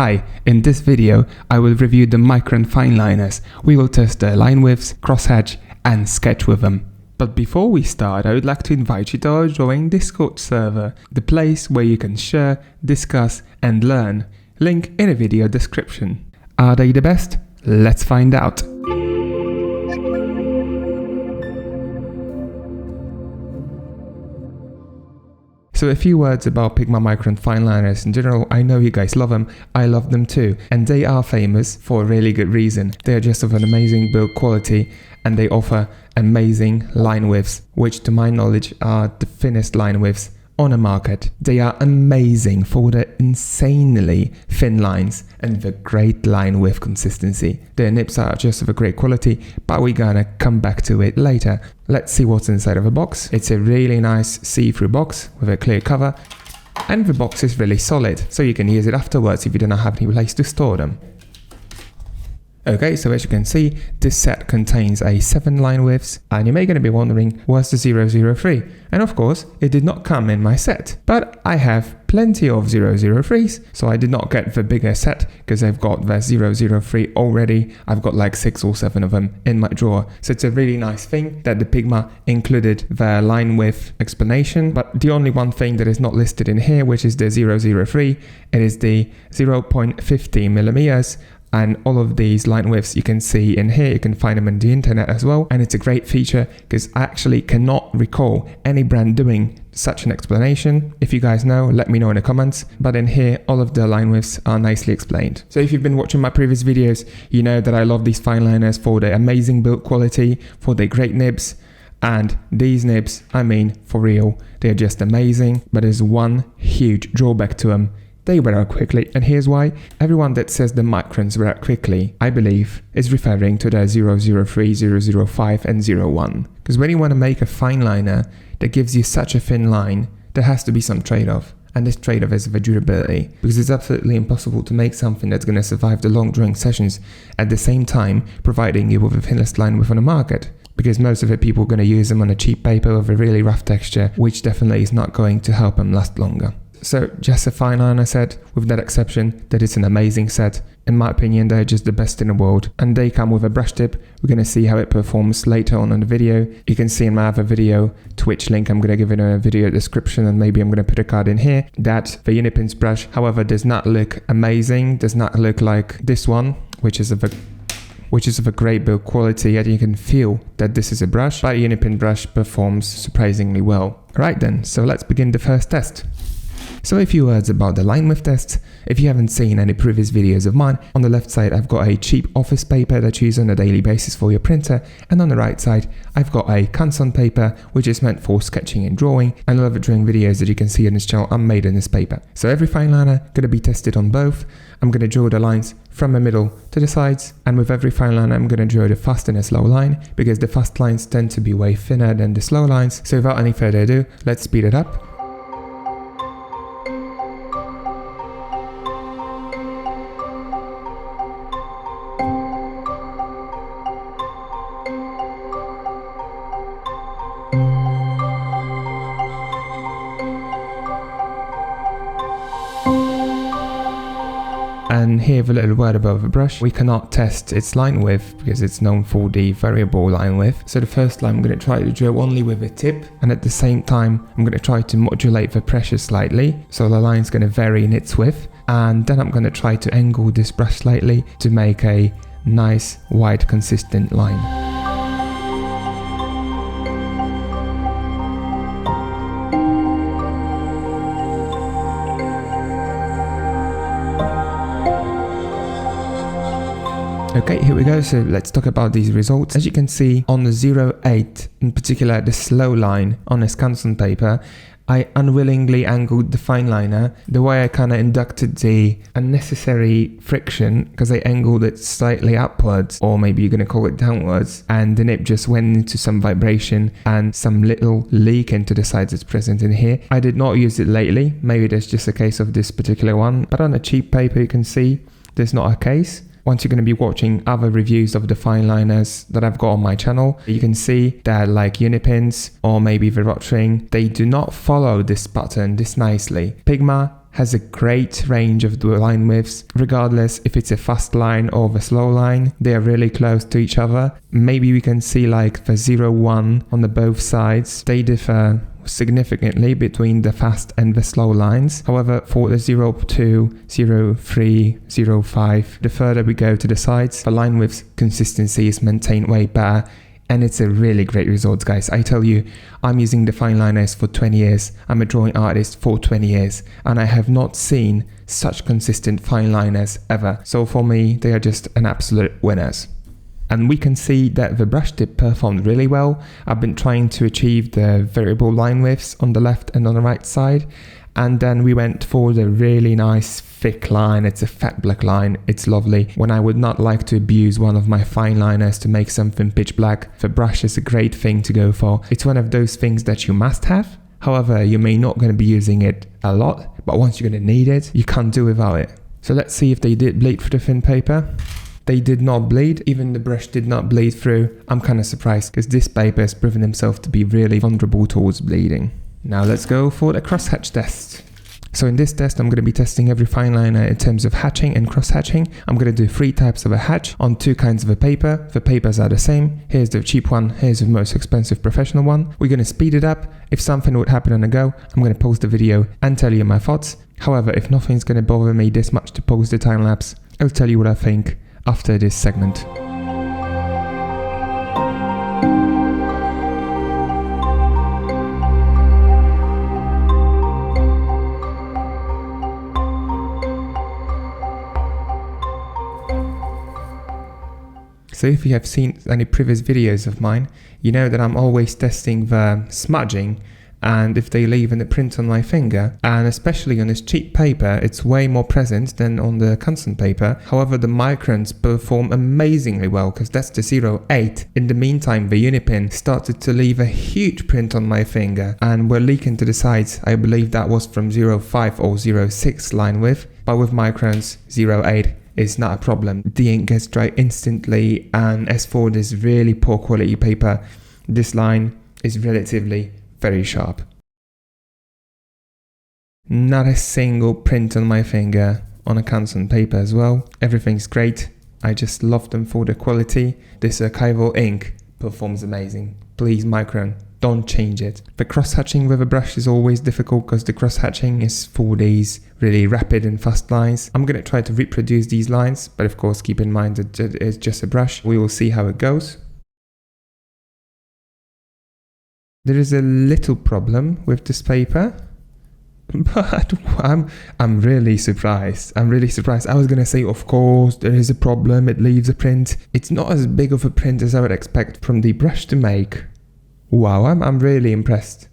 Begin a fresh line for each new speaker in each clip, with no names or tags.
Hi, in this video I will review the Micron Fineliners. We will test their line widths, crosshatch and sketch with them. But before we start, I would like to invite you to our Drawing Discord server, the place where you can share, discuss and learn. Link in the video description. Are they the best? Let's find out. So a few words about Pigma Micron Fineliners in general. I know you guys love them, I love them too, and they are famous for a really good reason. They are just of an amazing build quality and they offer amazing line widths, which to my knowledge are the thinnest line widths on the market. They are amazing for the insanely thin lines and the great line width consistency. Their nips are just of a great quality, but we're gonna come back to it later. Let's see what's inside of a box. It's a really nice see-through box with a clear cover, and the box is really solid, so you can use it afterwards if you don't have any place to store them. Okay, so as you can see, this set contains 7 line widths, and you may gonna be wondering, what's the 003? And of course, it did not come in my set, but I have plenty of 003s, so I did not get the bigger set because I've got the 003 already. I've got like 6 or 7 of them in my drawer. So it's a really nice thing that the Pigma included the line width explanation, but the only one thing that is not listed in here, which is the 003, it is the 0.50 millimeters. And all of these line widths you can see in here, you can find them on the internet as well. And it's a great feature because I actually cannot recall any brand doing such an explanation. If you guys know, let me know in the comments. But in here, all of the line widths are nicely explained. So if you've been watching my previous videos, you know that I love these Fineliners for their amazing build quality, for their great nibs. And these nibs, I mean, for real, they're just amazing. But there's one huge drawback to them. They wear out quickly, and here's why. Everyone that says the Microns wear out quickly, I believe, is referring to the 003, 005 and 01. Because when you want to make a fine liner that gives you such a thin line, there has to be some trade-off. And this trade-off is the durability, because it's absolutely impossible to make something that's going to survive the long drawing sessions at the same time providing you with the thinnest line width on the market. Because most of the people are going to use them on a cheap paper with a really rough texture, which definitely is not going to help them last longer. So just a Fineliner set, with that exception that it's an amazing set. In my opinion, they're just the best in the world, and they come with a brush tip. We're going to see how it performs later on in the video. You can see in my other video, Twitch link, I'm going to give it a video description, and maybe I'm going to put a card in here, that the Unipin's brush, however, does not look amazing, does not look like this one, which is of a great build quality, and you can feel that this is a brush, but Unipin brush performs surprisingly well. Right then, so let's begin the first test. So a few words about the line width tests. If you haven't seen any previous videos of mine, on the left side I've got a cheap office paper that you use on a daily basis for your printer, and on the right side I've got a Canson paper which is meant for sketching and drawing, and all of the drawing videos that you can see on this channel are made in this paper. So every Fineliner going to be tested on both. I'm going to draw the lines from the middle to the sides, and with every Fineliner I'm going to draw the fast and the slow line, because the fast lines tend to be way thinner than the slow lines. So without any further ado, let's speed it up. And here a little word about the brush. We cannot test its line width because it's known for the variable line width. So the first line I'm going to try to draw only with a tip, and at the same time I'm going to try to modulate the pressure slightly, so the line's going to vary in its width, and then I'm going to try to angle this brush slightly to make a nice wide consistent line. Okay, here we go. So let's talk about these results. As you can see on the 08, in particular the slow line on this Canson paper, I unwillingly angled the Fineliner. The way I kind of inducted the unnecessary friction, because I angled it slightly upwards, or maybe you're going to call it downwards, and the nib just went into some vibration and some little leak into the sides that's present in here. I did not use it lately. Maybe there's just a case of this particular one, but on a cheap paper you can see there's not a case. Once you're going to be watching other reviews of the Fineliners that I've got on my channel, you can see that like Unipins or maybe the Rotring, they do not follow this pattern this nicely. Pigma has a great range of the line widths, regardless if it's a fast line or the slow line. They are really close to each other. Maybe we can see like the 0-1 on the both sides. They differ significantly between the fast and the slow lines. However, for the 0-2, 0-3, 0-5, the further we go to the sides, the line width consistency is maintained way better. And it's a really great result, guys. I tell you, I'm using the Fineliners for 20 years. I'm a drawing artist for 20 years. And I have not seen such consistent Fineliners ever. So for me, they are just an absolute winners. And we can see that the brush tip performed really well. I've been trying to achieve the variable line widths on the left and on the right side. And then we went for the really nice thick line. It's a fat black line. It's lovely. When I would not like to abuse one of my Fineliners to make something pitch black, the brush is a great thing to go for. It's one of those things that you must have. However, you may not going to be using it a lot, but once you're going to need it, you can't do without it. So let's see if they did bleed through the thin paper. They did not bleed. Even the brush did not bleed through. I'm kind of surprised because this paper has proven himself to be really vulnerable towards bleeding. Now let's go for the crosshatch test. So in this test, I'm going to be testing every fineliner in terms of hatching and cross-hatching. I'm going to do 3 types of a hatch on 2 kinds of a paper. The papers are the same. Here's the cheap one. Here's the most expensive professional one. We're going to speed it up. If something would happen on the go, I'm going to pause the video and tell you my thoughts. However, if nothing's going to bother me this much to pause the time lapse, I'll tell you what I think after this segment. So if you have seen any previous videos of mine, you know that I'm always testing the smudging and if they leave any print on my finger, and especially on this cheap paper, it's way more present than on the Canson paper. However, the Microns perform amazingly well because that's the 0.8. In the meantime, the Unipin started to leave a huge print on my finger and were leaking to the sides. I believe that was from 0.5 or 0.6 line width, but with Microns, 0.8. is not a problem. The ink gets dry instantly, and as for this really poor quality paper, this line is relatively very sharp. Not a single print on my finger on a Canson paper as well. Everything's great. I just love them for the quality. This archival ink performs amazing. Please, Micron, don't change it. The cross-hatching with a brush is always difficult because the cross-hatching is for these really rapid and fast lines. I'm going to try to reproduce these lines, but of course keep in mind that it's just a brush. We will see how it goes. There is a little problem with this paper, but I'm really surprised. I'm really surprised. I was going to say, of course, there is a problem. It leaves a print. It's not as big of a print as I would expect from the brush to make. Wow, I'm really impressed.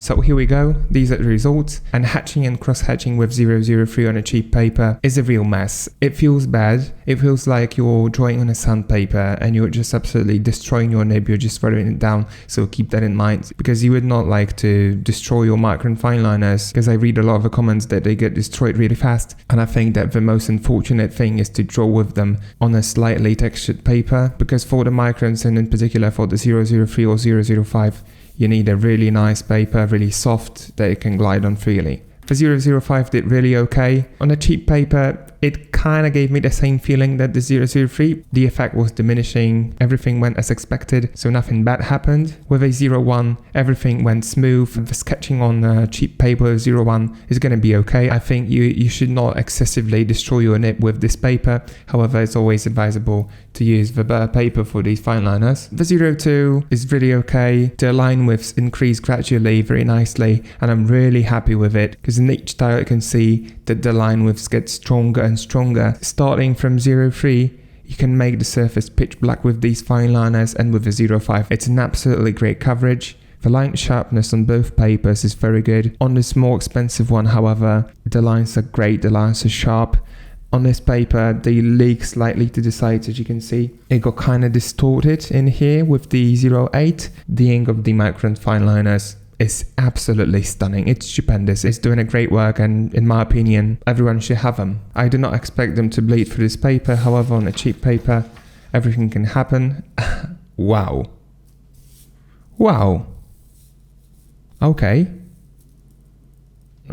So here we go, these are the results, and hatching and cross-hatching with 003 on a cheap paper is a real mess. It feels bad, it feels like you're drawing on a sandpaper and you're just absolutely destroying your nib, you're just throwing it down, so keep that in mind, because you would not like to destroy your Micron Fineliners, because I read a lot of the comments that they get destroyed really fast, and I think that the most unfortunate thing is to draw with them on a slightly textured paper, because for the Microns and in particular for the 003 or 005, you need a really nice paper, really soft, that it can glide on freely. The 005 did really okay. On a cheap paper, it kind of gave me the same feeling that the 003. The effect was diminishing, everything went as expected, so nothing bad happened. With a 01, everything went smooth. The sketching on cheap paper 01 is going to be okay. I think you should not excessively destroy your nib with this paper. However, it's always advisable to use the better paper for these Fineliners. The 02 is really okay. The line widths increase gradually very nicely, and I'm really happy with it because in each style you can see that the line widths get stronger and stronger. Starting from 03, you can make the surface pitch black with these Fineliners, and with the 05, it's an absolutely great coverage. The line sharpness on both papers is very good. On this more expensive one, however, the lines are great, the lines are sharp. On this paper, they leak slightly to the sides, as you can see. It got kind of distorted in here with the 08. The ink of the Micron Fineliners is absolutely stunning. It's stupendous. It's doing a great work, and in my opinion, everyone should have them. I do not expect them to bleed through this paper. However, on a cheap paper, everything can happen. Wow. Wow. Okay.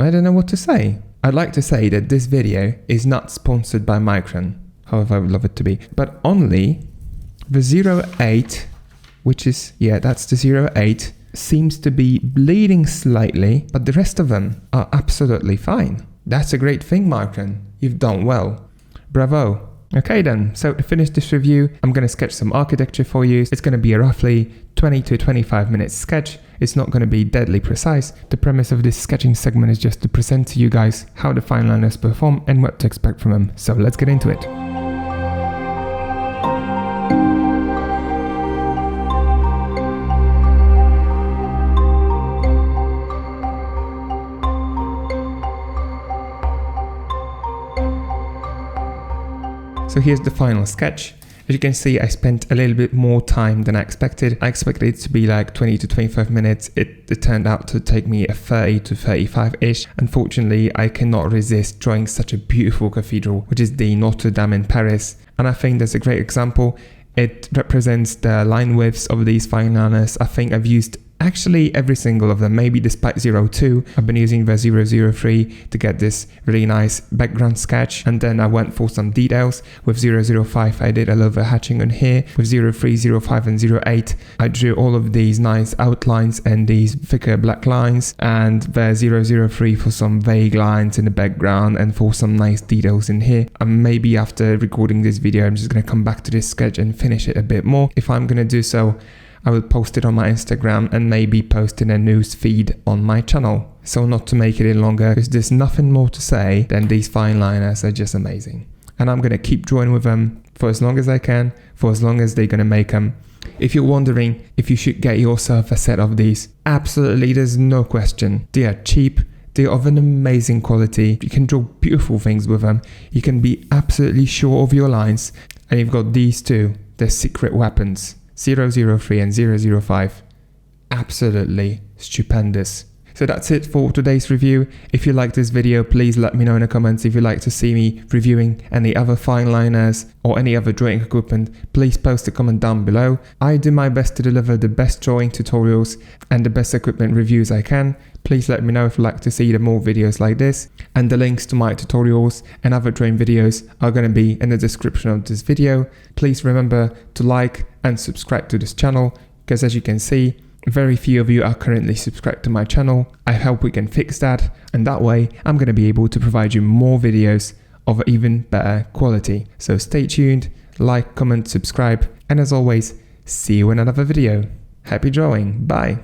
I don't know what to say. I'd like to say that this video is not sponsored by Micron. However, I would love it to be. But only the 08, which is, yeah, that's the 08, seems to be bleeding slightly, but the rest of them are absolutely fine. That's a great thing, Micron. You've done well. Bravo. Okay then, so to finish this review, I'm going to sketch some architecture for you. It's going to be a roughly 20 to 25 minute sketch. It's not going to be deadly precise. The premise of this sketching segment is just to present to you guys how the Fineliners perform and what to expect from them. So let's get into it. So here's the final sketch. As you can see, I spent a little bit more time than I expected. I expected it to be like 20 to 25 minutes. It turned out to take me a 30 to 35-ish. Unfortunately, I cannot resist drawing such a beautiful cathedral, which is the Notre Dame in Paris. And I think that's a great example. It represents the line widths of these Fineliners. I think I've used actually every single of them, maybe despite 02. I've been using the 003 to get this really nice background sketch, and then I went for some details. With 005 I did a little hatching on here. With 03, 05 and 08 I drew all of these nice outlines and these thicker black lines, and the 003 for some vague lines in the background and for some nice details in here. And maybe after recording this video I'm just going to come back to this sketch and finish it a bit more. If I'm going to do so, I will post it on my Instagram and maybe post in a news feed on my channel. So not to make it any longer, because there's nothing more to say than these Fineliners are just amazing. And I'm going to keep drawing with them for as long as I can, for as long as they're going to make them. If you're wondering if you should get yourself a set of these, absolutely, there's no question. They are cheap. They're of an amazing quality. You can draw beautiful things with them. You can be absolutely sure of your lines. And you've got these two, they're secret weapons. 003 and 005, absolutely stupendous. So that's it for today's review. If you like this video, please let me know in the comments. If you'd like to see me reviewing any other Fineliners or any other drawing equipment, please post a comment down below. I do my best to deliver the best drawing tutorials and the best equipment reviews I can. Please let me know if you'd like to see more videos like this, and the links to my tutorials and other drawing videos are going to be in the description of this video. Please remember to like and subscribe to this channel, because as you can see, very few of you are currently subscribed to my channel. I hope we can fix that, and that way I'm going to be able to provide you more videos of even better quality. So stay tuned, like, comment, subscribe, and as always, see you in another video. Happy drawing, bye!